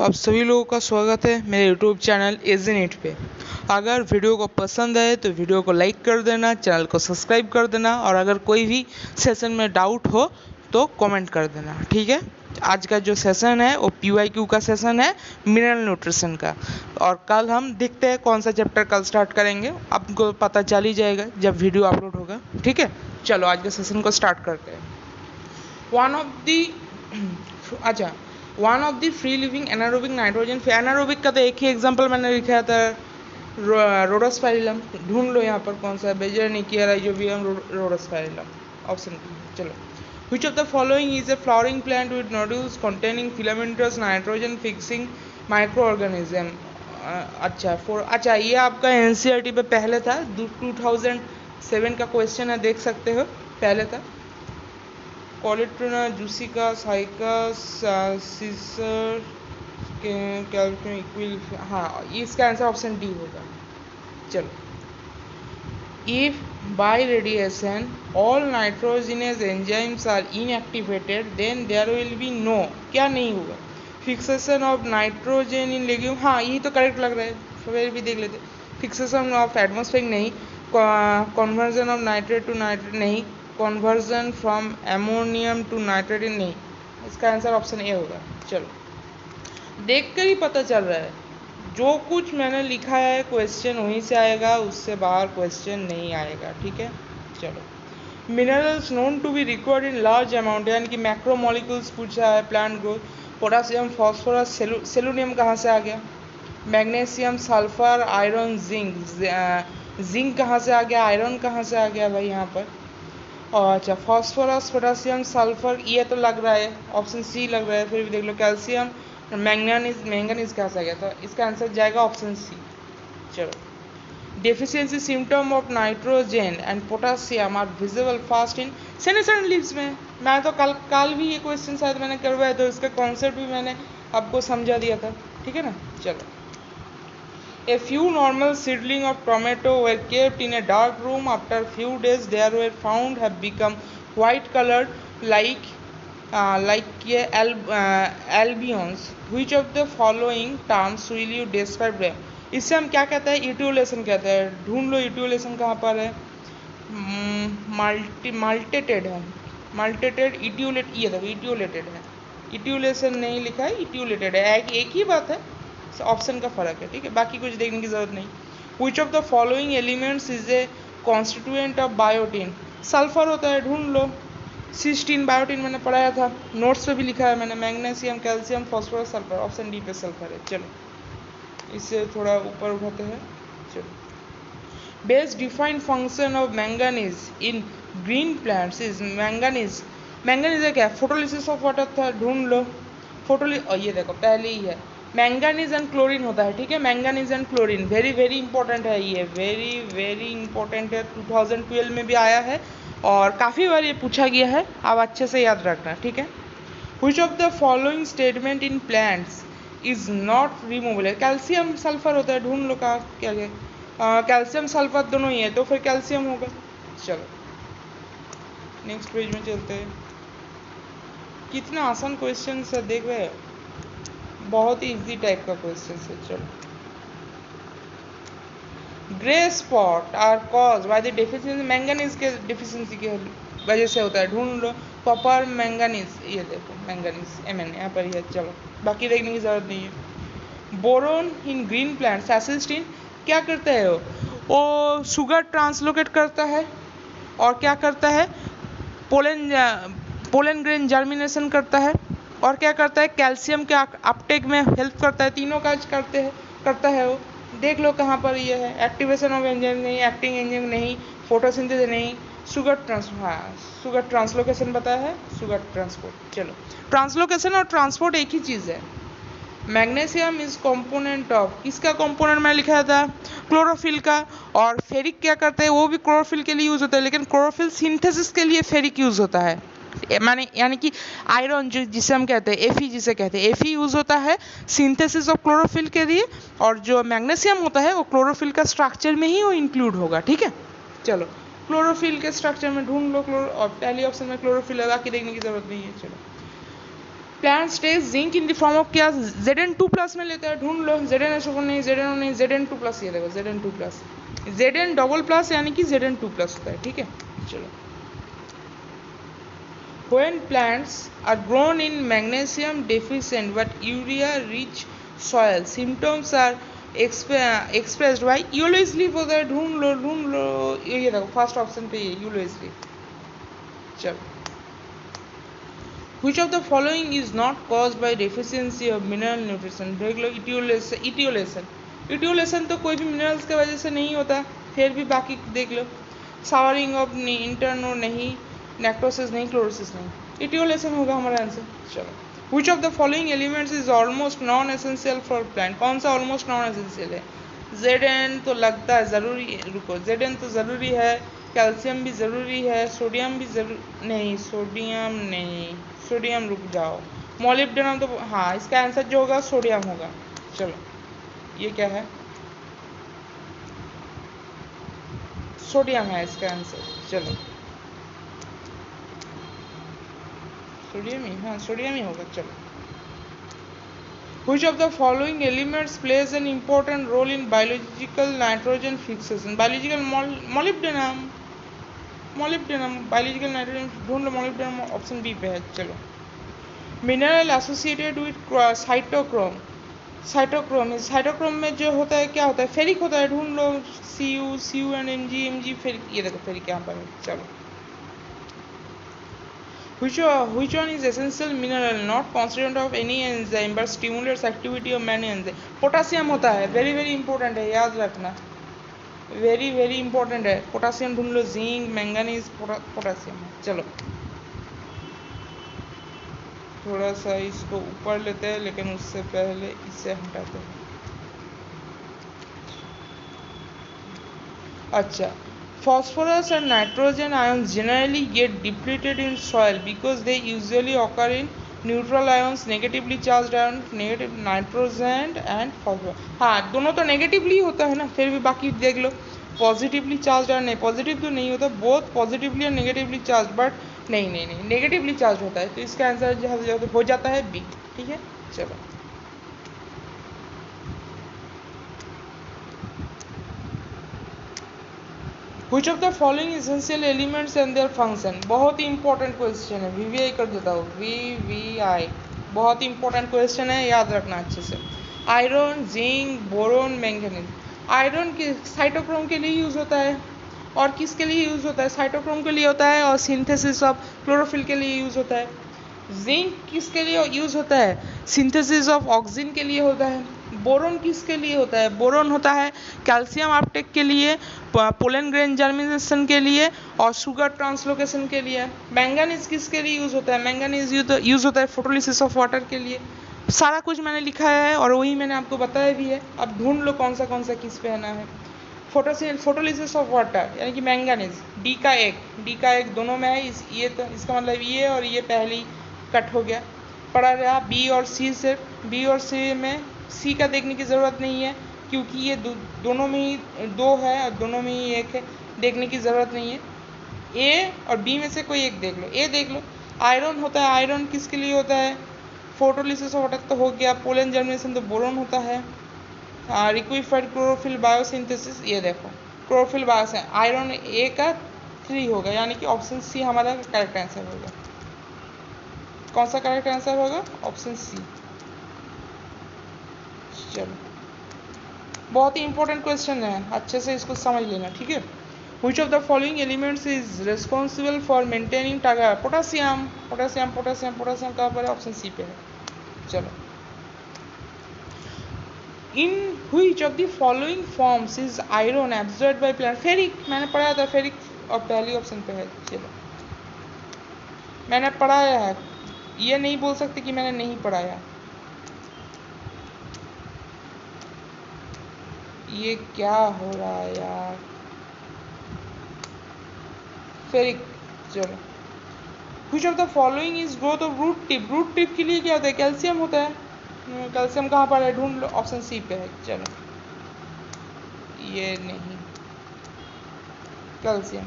आप सभी लोगों का स्वागत है मेरे यूट्यूब चैनल इजी नीट पे। अगर वीडियो को पसंद आए तो वीडियो को लाइक कर देना, चैनल को सब्सक्राइब कर देना और अगर कोई भी सेशन में डाउट हो तो कमेंट कर देना, ठीक है। आज का जो सेशन है वो PYQ का सेशन है, मिनरल न्यूट्रिशन का। और कल हम देखते हैं कौन सा चैप्टर कल स्टार्ट करेंगे, आपको पता चल ही जाएगा जब वीडियो अपलोड होगा, ठीक है। चलो आज के सेशन को स्टार्ट करते हैं। One of the free living anaerobic nitrogen, anaerobic का तो एक ही एग्जांपल मैंने लिखा था, रोडोस्पाइरिलम। ढूंढ लो यहाँ पर कौन सा, बेजरनिकिया राइजोबियम रोडोस्पाइरिलम, ऑप्शन बी। चलो, which of the following is a flowering plant with nodules containing filamentous nitrogen fixing microorganism? अच्छा ये आपका NCERT पे पहले था, 2007 का क्वेश्चन है, देख सकते हो, पहले था। कॉलिट्रोना जूसिका साइकस सीसर कैल्शियम इक्विल, हाँ इसका आंसर ऑप्शन डी होगा। चलो, if by radiation all nitrogenous enzymes are inactivated then there will be no, क्या नहीं होगा, fixation of nitrogen in legume, हाँ यही तो करेक्ट लग रहा है, फिर भी देख लेते। फिक्सेशन ऑफ एटमॉस्फेरिक नहीं, conversion of nitrate to nitrate नहीं, conversion from ammonium to nitrate नहीं, इसका आंसर ऑप्शन ए होगा। चलो, देखकर ही पता चल रहा है, जो कुछ मैंने लिखा है क्वेश्चन वहीं से आएगा, उससे बाहर क्वेश्चन नहीं आएगा, ठीक है। चलो, minerals known to be required in large amount, यानी कि मैक्रोमोलिक्यूल्स पूछा है, plant growth. Potassium, phosphorus, selenium कहाँ से आ गया, magnesium, sulphur, iron, zinc, zinc कहाँ से आ गया, आयरन कहाँ से आ गया भाई यहाँ पर। और अच्छा, फॉस्फोरस, पोटासियम, सल्फर, ये तो लग रहा है ऑप्शन सी लग रहा है, फिर भी देख लो, कैल्शियम, मैंगनीज कहाँ से आ गया, तो इसका आंसर जाएगा ऑप्शन सी। चलो, deficiency symptom of nitrogen and potassium are visible fast in senescent leaves में। मैं तो कल भी ये क्वेश्चन शायद मैंने करवाया, तो इसका कॉन्सेप्ट भी मैंने आपको समझा दिया था, ठीक है ना। चलो, a few normal seedling of tomato were kept in a dark room. After few days they were found have become white colored like albions. Which of the following terms will you describe them? इससे हम क्या कहते हैं, इट्यूलेशन कहते हैं। ढूंढ लो इट्यूलेशन कहाँ पर है, माल्टेटेड है, माल्टेटेड, इट्यूलेट, ये देखो इट्यूलेटेड है, इट्यूलेशन नहीं लिखा है, इट्यूलेटेड है, एक ही बात है, ऑप्शन का फर्क है, ठीक है, बाकी कुछ देखने की जरूरत नहीं। Which of the following elements is a constituent of biotin, sulphur होता है, ढूंढ लो, सिस्टीन, बायोटीन मैंने पढ़ाया था, नोट्स पे भी लिखा है मैंने, magnesium, calcium, phosphorus, sulphur, option D पे सल्फर है। चलो, इससे थोड़ा ऊपर उठाते हैं। चलो, best defined function of manganese in green plants is, manganese है क्या, फोटोलिसिस ऑफ वाटर था, ढूंढ लो, ये देखो पहले ही है, मैंगनीज एंड क्लोरीन होता है, ठीक है, manganese and chlorine, very important है ये, वेरी इंपॉर्टेंट है, 2012 में भी आया है और काफ़ी बार ये पूछा गया है, आप अच्छे से याद रखना, ठीक है। Which of the following statement in plants is not removable, calcium sulphur होता है, ढूंढ लो क्या कैल्शियम सल्फर दोनों ही है, तो फिर कैल्शियम होगा। चलो, नेक्स्ट पेज में चलते हैं। कितना आसान क्वेश्चन है, देख रहे हैं, बहुत ही इजी टाइप का क्वेश्चन है। चलो, grey spot are cause by the deficiency, manganese के डेफिशिएंसी की वजह से होता है, ढूंढ लो, कॉपर, मैंगनीज, ये देखो मैंगनीज, Mn यहाँ पर ही है। चलो, बाकी देखने की जरूरत नहीं है। बोरोन इन ग्रीन प्लांट्स एसिस्टीन क्या करता है, वो शुगर ट्रांसलोकेट करता है और क्या करता है, पोलन ग्रेन जर्मिनेशन करता है और क्या करता है, कैल्शियम के अपटेक में हेल्प करता है, तीनों काज करता है वो, देख लो कहाँ पर ये है, एक्टिवेशन ऑफ एंजाइम नहीं, एक्टिंग एंजाइम नहीं, फोटोसिंथेसिस नहीं, शुगर ट्रांसलोकेशन बताया है, शुगर ट्रांसपोर्ट। चलो, ट्रांसलोकेशन और ट्रांसपोर्ट एक ही चीज़ है। मैग्नीशियम इज कंपोनेंट ऑफ, किसका कंपोनेंट मैं लिखा था, क्लोरोफिल का, और फेरिक क्या करते हैं, वो भी क्लोरोफिल के लिए यूज़ होता है, लेकिन क्लोरोफिल सिंथेसिस के लिए फेरिक यूज़ होता है, माने यानी कि आयरन जो जिसे हम कहते हैं Fe, जिसे कहते हैं Fe यूज़ होता है सिंथेसिस ऑफ क्लोरोफिल के लिए, और जो मैग्नीशियम होता है वो क्लोरोफिल का स्ट्रक्चर में ही वो इंक्लूड होगा, ठीक है। चलो, क्लोरोफिल के स्ट्रक्चर में ढूंढ लो, और पहली ऑप्शन में क्लोरोफिल है, बाकी देखने की जरूरत नहीं है। चलो, plants take zinc in the form of क्या, Zn2+ में लेता है, ढूंढ लो। Zn नहीं, Zn नहीं, Zn2+, ये देखो Zn2+, Zn++ यानी कि Zn2+ होता है, ठीक है। चलो, when plants are grown in magnesium deficient but urea rich soil, symptoms are expressed by yellow leaf होता है, ढूंढ लो, ये देखो फर्स्ट ऑप्शन पे ये yellow leaf। चलो, which of the following is not caused by deficiency of mineral nutrition, देख लो, etiolation तो कोई भी मिनरल्स की वजह से नहीं होता, फिर भी बाकी देख लो, सावरिंग ऑफ इंटरनो नहीं, नेक्रोसिस नहीं, क्लोरोसिस नहीं, etiolation होगा हमारा आंसर। चलो, which of the following elements is almost non essential for plant, कौन सा almost non essential है? Zn तो लगता है ज़रूरी है, रुको, Zn तो ज़रूरी है, कैल्शियम भी ज़रूरी है, सोडियम भी ज़रूरी नहीं, सोडियम रुक जाओ, मोलिब्डेनम तो हाँ, इसका आंसर जो होगा सोडियम होगा। चलो, ये क्या है? सोडियम है इसका आंसर। चलो, सोडियम ही, हाँ सोडियम ही होगा। चलो, which of the following elements plays an important role in biological nitrogen fixation, biological molybdenum, biological nitrogen ढूंढ लो, molybdenum ऑप्शन बी पे है। चलो, मिनरल एसोसिएटेड विथ साइटोक्रोम में जो होता है क्या होता है? फेरिक होता है, ढूंढ लो, Cu एंड Mg फेरिक, ये देखो फेरिक यहाँ पर है। चलो, which one is essential mineral not constituent of any enzyme but stimulates activity of many enzyme, potassium होता है, वेरी वेरी इंपॉर्टेंट है, याद रखना, वेरी वेरी इंपॉर्टेंट है, पोटासियम ढूंढ लो, जिंक, मैंगनीज, पोटासियम है। चलो, थोड़ा सा इसको ऊपर लेते हैं, लेकिन उससे पहले इसे हटाते हैं। अच्छा, phosphorus and nitrogen ions generally get depleted in soil because they usually occur in neutral ions, negatively charged ions, negative nitrogen and phosphorus। हाँ, दोनों तो नेगेटिवली होता है ना, फिर भी बाकी देख लो, पॉजिटिवली चार्ज और नहीं, पॉजिटिव तो नहीं होता, बोथ पॉजिटिवली और नेगेटिवली चार्ज, बट नहीं, नेगेटिवली चार्ज होता है, तो इसका आंसर हो जाता है बी, ठीक है। चलो, which of the following essential elements and their function, बहुत ही इंपॉर्टेंट क्वेश्चन है, वीवीआई कर देता हूँ, वीवीआई बहुत ही इंपॉर्टेंट क्वेश्चन है, याद रखना अच्छे से। Iron, zinc, boron, manganese. Iron के साइटोक्रोम के लिए यूज़ होता है, और किसके लिए यूज़ होता है? साइटोक्रोम के लिए होता है, और सिंथेसिस ऑफ क्लोरोफिल के लिए यूज़ होता है। जिंक किसके लिए यूज़ होता है? सिंथेसिस ऑफ ऑक्सीजन के लिए होता है। बोरोन किसके लिए होता है? बोरोन होता है कैल्शियम अपटेक के लिए, पोलन ग्रेन जर्मिनेशन के लिए, और शुगर ट्रांसलोकेशन के लिए। मैंगनीज किसके लिए यूज़ होता है? मैंगनीज यूज़ होता है फोटोलिसिस ऑफ वाटर के लिए। सारा कुछ मैंने लिखा है और वही मैंने आपको बताया भी है, अब ढूंढ लो कौन सा किस पे आना है। फोटोलिसिस ऑफ वाटर यानी कि मैंगनीज, डी का एक दोनों में है, ये तो इसका मतलब ये और ये पहली कट हो गया, पड़ा रहा बी और सी से। बी और सी में सी का देखने की ज़रूरत नहीं है, क्योंकि ये दोनों में ही दो है और दोनों में ही एक है, देखने की ज़रूरत नहीं है। ए और बी में से कोई एक देख लो, ए देख लो। आयरन होता है, आयरन किसके लिए होता है? फोटोलिसिस ऑफ वाटर तो हो गया, पोलन जर्मिनेशन तो बोरोन होता है, लिक्विफाइड क्लोरोफिल बायोसिंथेसिस, ये देखो क्लोरोफिल बायोसिन, आयरन ए का 3 होगा, यानी कि ऑप्शन सी हमारा करेक्ट आंसर होगा। कौन सा करेक्ट आंसर होगा? Option C. चलो, बहुत ही इंपॉर्टेंट क्वेश्चन है, अच्छे से इसको समझ लेना, ठीक है। Which of the following elements is responsible for maintaining tiger? Potassium कहाँ पर है? ऑप्शन सी पे है। चलो, in which of the following forms is iron absorbed by plant? Ferric, मैंने पढ़ाया था फेरिक, और पहली ऑप्शन पे है। चलो, मैंने पढ़ाया है, ये नहीं बोल सकते कि मैंने नहीं पढ़ाया। ये क्या हो रहा है यार, फेरिक। चलो, which of the following is growth of root tip? Root tip के लिए क्या होता है? कैल्शियम होता है। कैल्शियम कहाँ पर है? ढूंढ लो, ऑप्शन सी पे है। चलो, ये नहीं, calcium.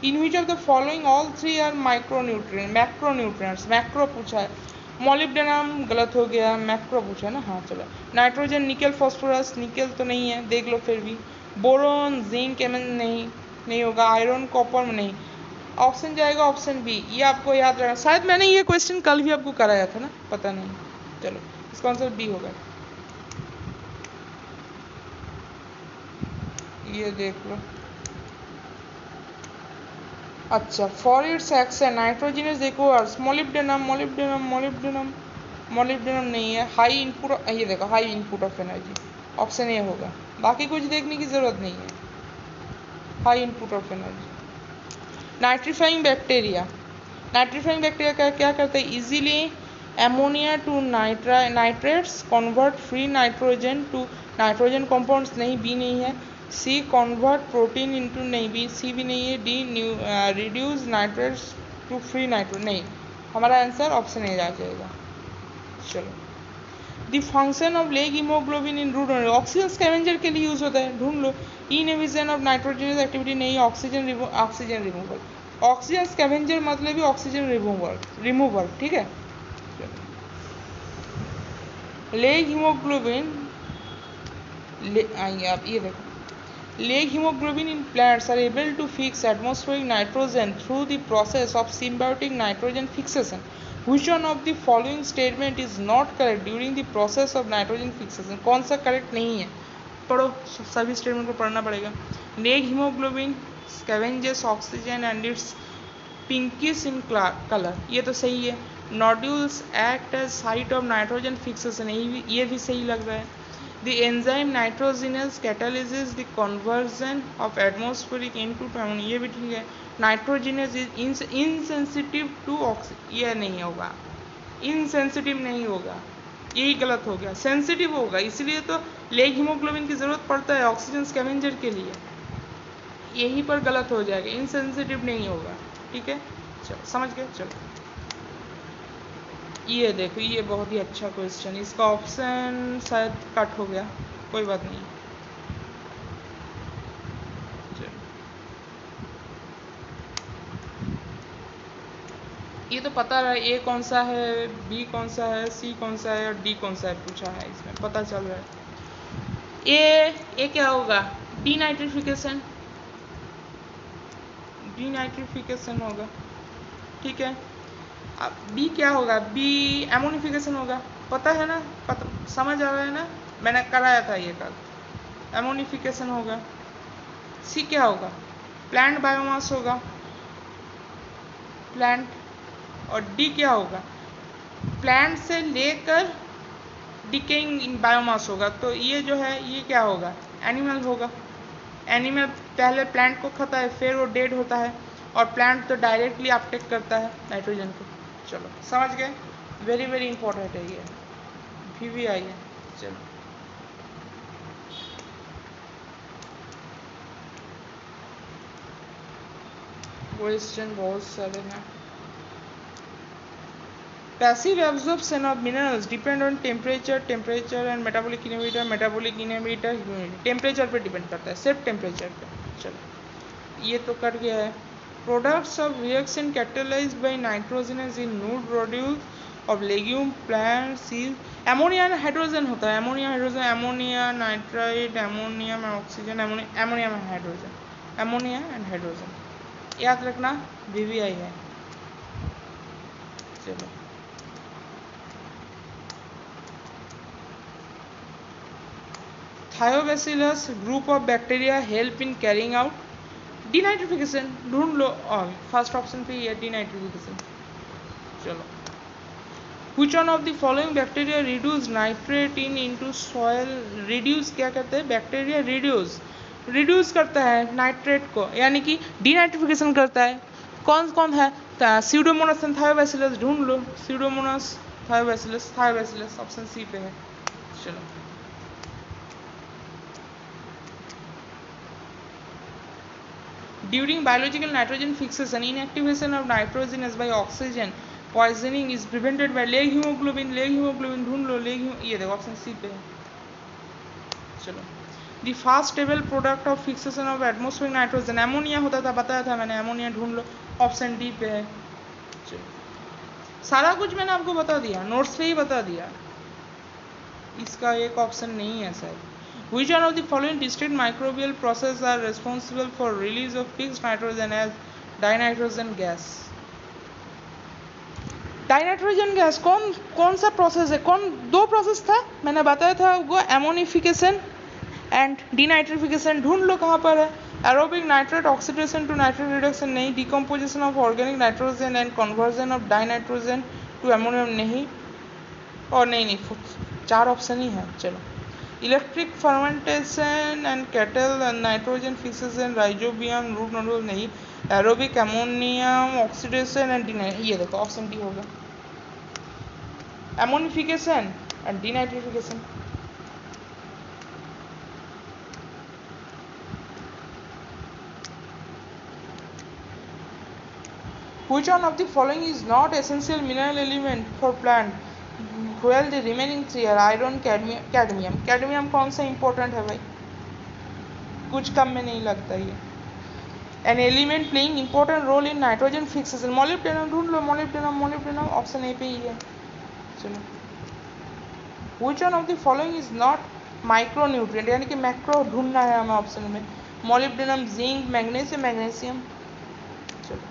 In which of the following all three are macronutrients? Macro पूछा है, मॉलिब्डेनम गलत हो गया, मैक्रो पूछा ना, हाँ चलो। नाइट्रोजन, निकल, फॉस्फोरस, निकल तो नहीं है, देख लो फिर भी। बोरोन, जिंक, एमन नहीं होगा। आयरन, कॉपर में नहीं। ऑप्शन जाएगा ऑप्शन बी, ये आपको याद रखना। शायद मैंने ये क्वेश्चन कल भी आपको कराया था ना, पता नहीं। चलो इसका आंसर बी होगा। ये देख लो। अच्छा, फॉर इट्स एक्शन नाइट्रोजनस देखो, मोलिब्डेनम नहीं है। हाई इनपुट, ये देखो high input of energy, option A होगा। बाकी कुछ देखने की ज़रूरत नहीं है। High input of energy. Nitrifying bacteria का क्या करते हैं? Easily ammonia to nitrates convert free nitrogen to nitrogen compounds, नहीं बी नहीं है। सी कन्वर्ट प्रोटीन इनटू, नहीं बी, सी भी नहीं है। D reduce nitrates to free nitrogen, नहीं। हमारा आंसर ऑप्शन ए आ जाएगा। चलो, the function of leg haemoglobin in root, oxygen scavenger के लिए यूज होता है, ढूंढ लो। इनहिबिशन ऑफ नाइट्रोजनस एक्टिविटी, नहीं। ऑक्सीजन रिमूवल, ऑक्सीजन स्कैवेंजर मतलब ही ऑक्सीजन रिमूवल, ठीक है। लेग हीमोग्लोबिन, आइए आप ये देखो, leg hemoglobin in plants are able to fix atmospheric nitrogen through the process of symbiotic nitrogen fixation. Which one of the following statement is not correct during the process of nitrogen fixation? कौन सा correct नहीं है? पढ़ो, सभी statement को पढ़ना पड़ेगा। Leg haemoglobin scavenges oxygen and its pinkish in color, ये तो सही है। Nodules act as site of nitrogen fixation, ये भी सही लग रहा है। The enzyme nitrogenase catalyzes the conversion of atmospheric into ammonia, ये भी ठीक है। Nitrogenase is insensitive to oxygen, ये नहीं होगा। insensitive नहीं होगा, यही गलत हो गया। सेंसिटिव होगा, इसलिए तो लेग हीमोग्लोबिन की जरूरत पड़ता है ऑक्सीजन स्कैवेंजर के लिए, यहीं पर गलत हो जाएगा। इनसेंसिटिव नहीं होगा, ठीक है। चलो समझ गए। चलो ये देखो, ये बहुत ही अच्छा क्वेश्चन, इसका ऑप्शन शायद कट हो गया, कोई बात नहीं। ये तो पता रहा, ए कौन सा है, बी कौन सा है, सी कौन सा है और डी कौन सा है पूछा है, इसमें पता चल रहा है। ए क्या होगा? डीनाइट्रिफिकेशन होगा, ठीक है। अब बी क्या होगा? बी एमोनिफिकेशन होगा, पता है ना, समझ आ रहा है ना, मैंने कराया था ये कल। एमोनिफिकेशन होगा। सी क्या होगा? प्लांट बायोमास होगा, प्लांट। और डी क्या होगा? प्लांट से लेकर डिकेइंग बायोमास होगा। तो ये जो है ये क्या होगा? एनिमल होगा। एनिमल पहले प्लांट को खाता है, फिर वो डेड होता है, और प्लांट तो डायरेक्टली अपटेक करता है नाइट्रोजन को। चलो समझ गए, वेरी वेरी इंपॉर्टेंट है ये, भी आई है। चलो क्वेश्चन बहुत सारे हैं। Passive absorption of minerals depend on temperature and metabolic inhibitor humidity. Temperature पे डिपेंड करता है, सिर्फ टेम्परेचर पे। चलो ये तो कट गया है। Products of reaction catalysed by nitrogenase in nod nodules of legume plant seed. Ammonia and hydrogen होता है, ammonia hydrogen, ammonia nitrite, ammonia में ऑक्सीजन, एमोनिया में हाइड्रोजन, एमोनिया एंड हाइड्रोजन, याद रखना, VVI है। चलो Thiobacillus group of bacteria help in carrying out denitrification, ढूंढ लो। फर्स्ट ऑप्शन पे है डीनाइट्रिफिकेशन। चलो Which one of the following bacteria reduce nitrate into soil? Reduce क्या करते हैं? बैक्टीरिया रिड्यूस करता है नाइट्रेट को, यानी कि डीनाइट्रिफिकेशन करता है। कौन कौन है? स्यूडोमोनास एंड थायोबैसिलस, ढूंढ लो। स्यूडोमोनास, थायोबैसिलस ऑप्शन सी पे है। चलो during biological nitrogen fixation inactivation of nitrogenous by oxygen poisoning is prevented by leg haemoglobin ढूंढ लो। ये देखो ऑप्शन सी पे है। चलो the fast stable product of fixation of atmospheric nitrogen, ammonia होता था, बताया था मैंने, एमोनिया ढूंढ लो, ऑप्शन डी पे है। चलो सारा कुछ मैंने आपको बता दिया, नोट्स पे ही बता दिया। इसका एक ऑप्शन नहीं है sir. Which one of the following distinct microbial processes are responsible for release of fixed nitrogen as dinitrogen gas? Dinitrogen gas कौन सा प्रोसेस है? दो प्रोसेस था मैंने बताया था वो, एमोनिफिकेशन एंड डीनाइट्रिफिकेशन। ढूंढ लो कहाँ पर है। Aerobic nitrate oxidation to nitrate reduction नहीं, decomposition of organic nitrogen and conversion of dinitrogen to ammonium नहीं, और नहीं 4 ऑप्शन ही है। चलो, electric fermentation and cattle and nitrogen fixation rhizobium root nodule नहीं, एरोबिक एमोनियम ऑक्सीडेशन एंड ये देखो ऑप्शन डी होगा, ammonification and denitrification. Which one of the following is not essential mineral element for plant? Well, the remaining 3 are iron, cadmium. Cadmium कौन सा important है भाई? कुछ कम में नहीं लगता ये। An element playing important role in nitrogen fixation. Molybdenum ढूंढ लो, molybdenum ऑप्शन ए पे ही है। चलो, which one of the following is not micronutrient? यानी कि मैक्रो ढूंढना है हमें ऑप्शन में। molybdenum, zinc, magnesium। चलो,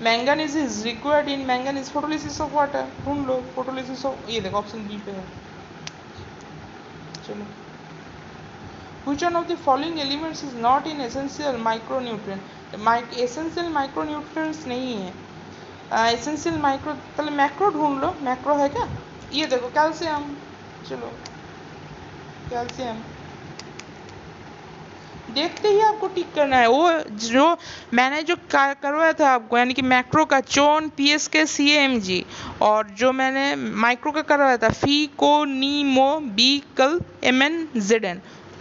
manganese is required in manganese photolysis of water. ढूंढ लो, फोटोलिसिस ऑफ, ये देखो ऑप्शन बी पे है। चलो, which one of the following elements is not in essential micronutrient? Essential micronutrients नहीं है। एसेंशियल माइक्रो, पहले मैक्रो ढूंढ लो, मैक्रो है क्या? ये देखो कैल्शियम। चलो, कैल्शियम देखते ही आपको टिक करना है। वो जो मैंने जो करवाया था आपको, यानी कि मैक्रो का चोन, PSK, CAMG, और जो मैंने माइक्रो का करवाया था फीको, नीमो, बीकल, MNZN,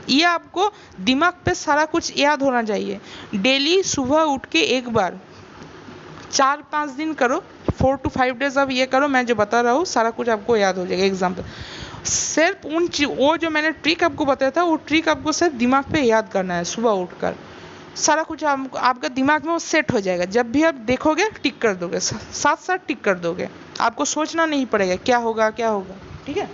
ये आपको दिमाग पे सारा कुछ याद होना चाहिए। डेली सुबह उठ के एक बार 4-5 दिन करो, 4 to 5 डेज अब ये करो, मैं जो बता रहा हूँ सारा कुछ आपको याद हो जाएगा। एग्जाम्पल सिर्फ वो जो मैंने ट्रिक आपको बताया था, वो ट्रिक आपको सिर्फ दिमाग पे याद करना है। सुबह उठकर सारा कुछ आपका दिमाग में वो सेट हो जाएगा। जब भी आप देखोगे टिक कर दोगे, साथ टिक कर दोगे, आपको सोचना नहीं पड़ेगा क्या होगा। ठीक है।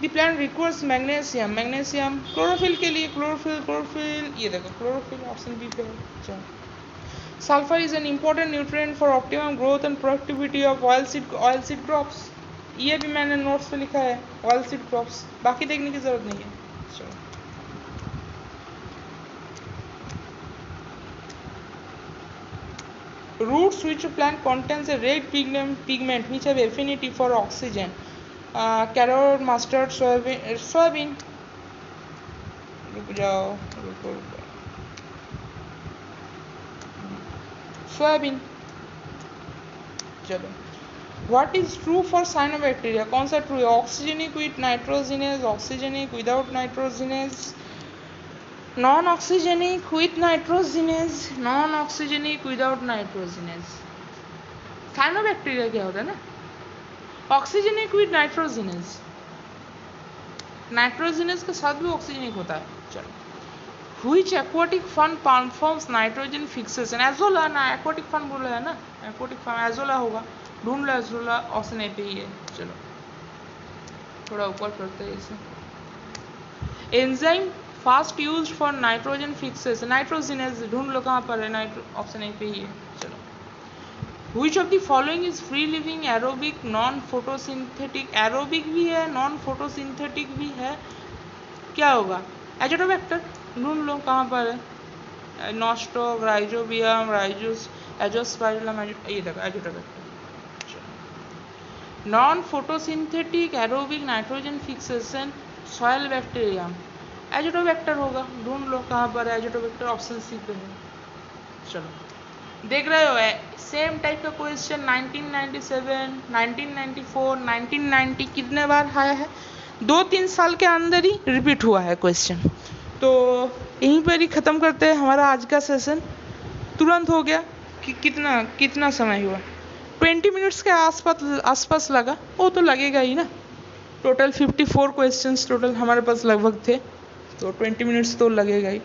The plant requires magnesium chlorophyll के लिए, क्लोरोफिल ये देखो, क्लोरोफिल ऑप्शन बी पे है। Sulphur is an important nutrient for optimum growth and productivity of oil seed crops. ये भी मैंने नोट्स पे लिखा है, ऑयल सीड क्रॉप्स, बाकी देखने की जरूरत नहीं है। चलो, roots which plant contains a red pigment which have affinity for oxygen. Carrot, mustard, soybean. रुक जाओ, सोयाबीन। चलो, what is true for cyanobacteria? कौन सा ट्रू है? Oxygenic with nitrogenase, oxygenic without nitrogenase, non oxygenic with nitrogenase, non oxygenic without nitrogenase. Cyanobacteria क्या होता है ना, ऑक्सीजनिक विथ नाइट्रोजिनेज, नाइट्रोजिनेज के साथ भी ऑक्सीजनिक होता है। चलो, which aquatic fern performs nitrogen fixation? Azolla ना, एक्वाटिक फन बोला है ना, एक्वाटिक फन एजोला होगा। ढूंढ लो, एजोला ऑप्शन ए पे ही है। चलो, थोड़ा ऊपर करते हैं इसे। Enzyme fast used for nitrogen fixation, nitrogenase. ढूंढ लो कहाँ पर है, ऑप्शन ए पे ही है। चलो, which of the following is free living aerobic non photosynthetic? Aerobic भी है, नॉन फोटोसिंथेटिक भी है, क्या होगा? एजोटोबैक्टर। ढूंढ लो कहाँ पर है, नॉस्टॉक, राइजोबियम, एजोस्पाइरलम, ये देखो Azotobacter. Non photosynthetic aerobic nitrogen fixation, soil bacterium, Azotobacter होगा। ढूंढ लो कहाँ पर है एजोटोबैक्टर, ऑप्शन सी पे है। चलो, देख रहे हो सेम टाइप का क्वेश्चन 1997, 1994, 1990 कितने बार आया है? 2-3 साल के अंदर ही रिपीट हुआ है क्वेश्चन। तो यहीं पर ही ख़त्म करते हैं हमारा आज का सेशन। तुरंत हो गया कि कितना समय हुआ? 20 मिनट्स के आसपास लगा, वो तो लगेगा ही ना। टोटल 54 क्वेश्चंस टोटल हमारे पास लगभग थे, तो 20 मिनट्स तो लगेगा ही।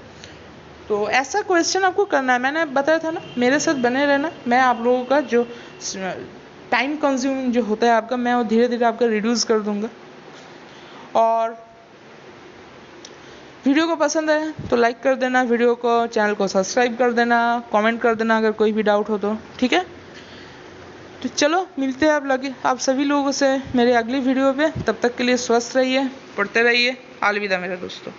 तो ऐसा क्वेश्चन आपको करना है, मैंने बताया था ना, मेरे साथ बने रहना। मैं आप लोगों का जो टाइम कंज्यूमिंग जो होता है आपका, मैं वो धीरे धीरे आपका रिड्यूस कर दूंगा। और वीडियो को पसंद है तो लाइक कर देना, वीडियो को, चैनल को सब्सक्राइब कर देना, कमेंट कर देना अगर कोई भी डाउट हो तो, ठीक है। तो चलो मिलते हैं आप सभी लोगों से मेरे अगली वीडियो पे। तब तक के लिए स्वस्थ रहिए, पढ़ते रहिए। अलविदा मेरे दोस्तों।